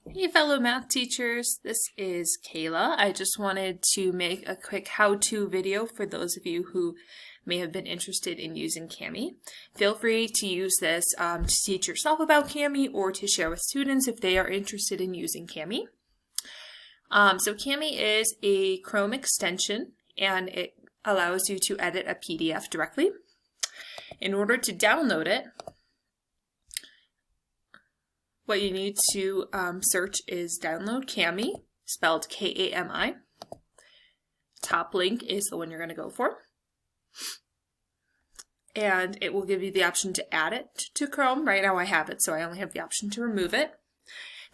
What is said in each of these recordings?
Hey fellow math teachers, this is Kayla. I just wanted to make a quick how-to video for those of you who may have been interested in using Kami. Feel free to use this to teach yourself about Kami or to share with students if they are interested in using Kami. So Kami is a Chrome extension and it allows you to edit a PDF directly. In order to download it, what you need to search is download Kami, spelled K-A-M-I. Top link is the one you're going to go for. And it will give you the option to add it to Chrome. Right now I have it, so I only have the option to remove it.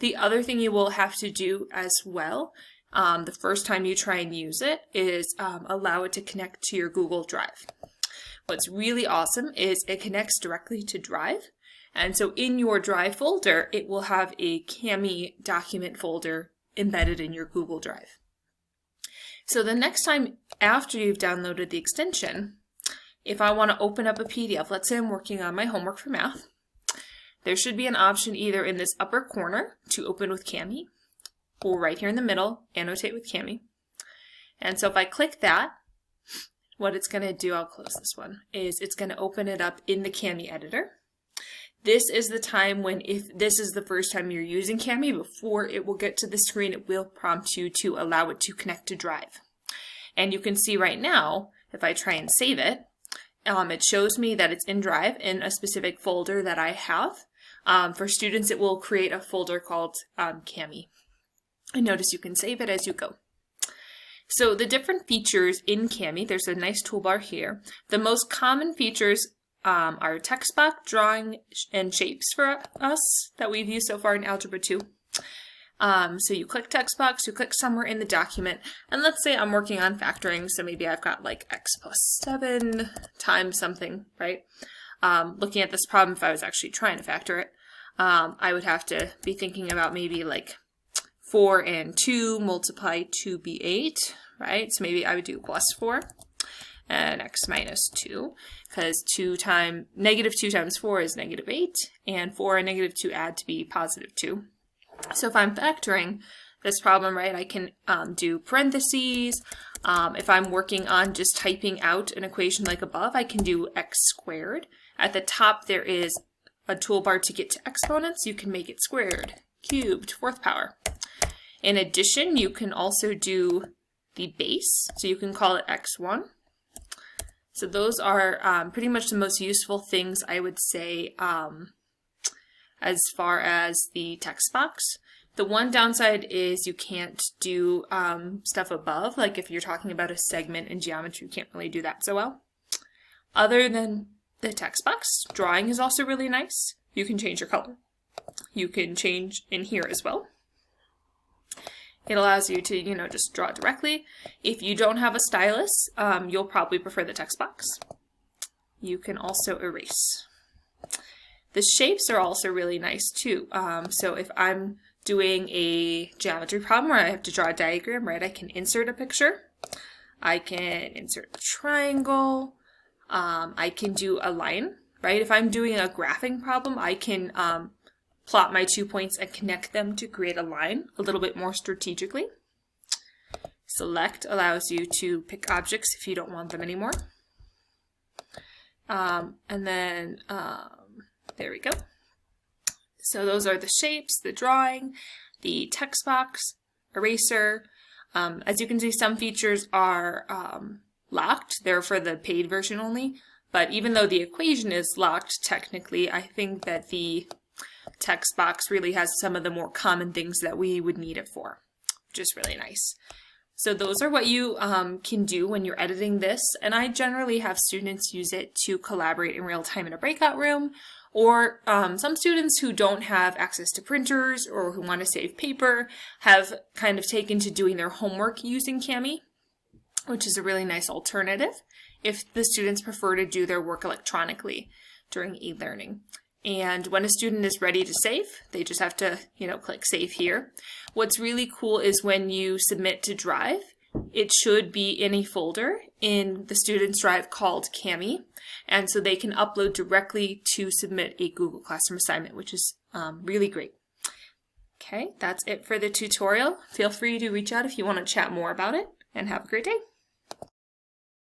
The other thing you will have to do as well, the first time you try and use it, is allow it to connect to your Google Drive. What's really awesome is it connects directly to Drive. And so in your Drive folder, it will have a Kami document folder embedded in your Google Drive. So the next time after you've downloaded the extension, if I want to open up a PDF, let's say I'm working on my homework for math, there should be an option either in this upper corner to open with Kami, or right here in the middle, annotate with Kami. And so if I click that, what it's going to do, I'll close this one, is it's going to open it up in the Kami editor. This is the time when, if this is the first time you're using Kami, before it will get to the screen, it will prompt you to allow it to connect to Drive. And you can see right now, if I try and save it, it shows me that it's in Drive in a specific folder that I have. For students, it will create a folder called Kami. And notice you can save it as you go. So the different features in Kami, there's a nice toolbar here. The most common features are text box, drawing, and shapes for us that we've used so far in Algebra 2. So you click text box, you click somewhere in the document, and let's say I'm working on factoring, so maybe I've got like x plus 7 times something, right? Looking at this problem, if I was actually trying to factor it, I would have to be thinking about maybe like 4 and 2 multiply 2 be 8, right? So maybe I would do plus 4. And x minus 2, because negative 2 times 4 is negative 8, and 4 and negative 2 add to be positive 2. So if I'm factoring this problem, right, I can do parentheses. If I'm working on just typing out an equation like above, I can do x squared. At the top there is a toolbar to get to exponents. You can make it squared, cubed, 4th power. In addition, you can also do the base, so you can call it x1. So those are pretty much the most useful things, I would say, as far as the text box. The one downside is you can't do stuff above, like if you're talking about a segment in geometry, you can't really do that so well. Other than the text box, drawing is also really nice. You can change your color. You can change in here as well. It allows you to, just draw directly. If you don't have a stylus, you'll probably prefer the text box. You can also erase. The shapes are also really nice too. So if I'm doing a geometry problem where I have to draw a diagram, right, I can insert a picture. I can insert a triangle. I can do a line, right? If I'm doing a graphing problem, I can plot my 2 points and connect them to create a line a little bit more strategically. Select allows you to pick objects if you don't want them anymore. And then there we go. So those are the shapes, the drawing, the text box, eraser. As you can see, some features are locked. They're for the paid version only. But even though the equation is locked technically, I think that the text box really has some of the more common things that we would need it for, which is really nice. So those are what you can do when you're editing this, and I generally have students use it to collaborate in real time in a breakout room, or some students who don't have access to printers or who want to save paper have kind of taken to doing their homework using Kami, which is a really nice alternative if the students prefer to do their work electronically during e-learning. And when a student is ready to save, they just have to, click save here. What's really cool is when you submit to Drive, it should be in a folder in the student's Drive called Kami. And so they can upload directly to submit a Google Classroom assignment, which is really great. Okay, that's it for the tutorial. Feel free to reach out if you want to chat more about it, and have a great day.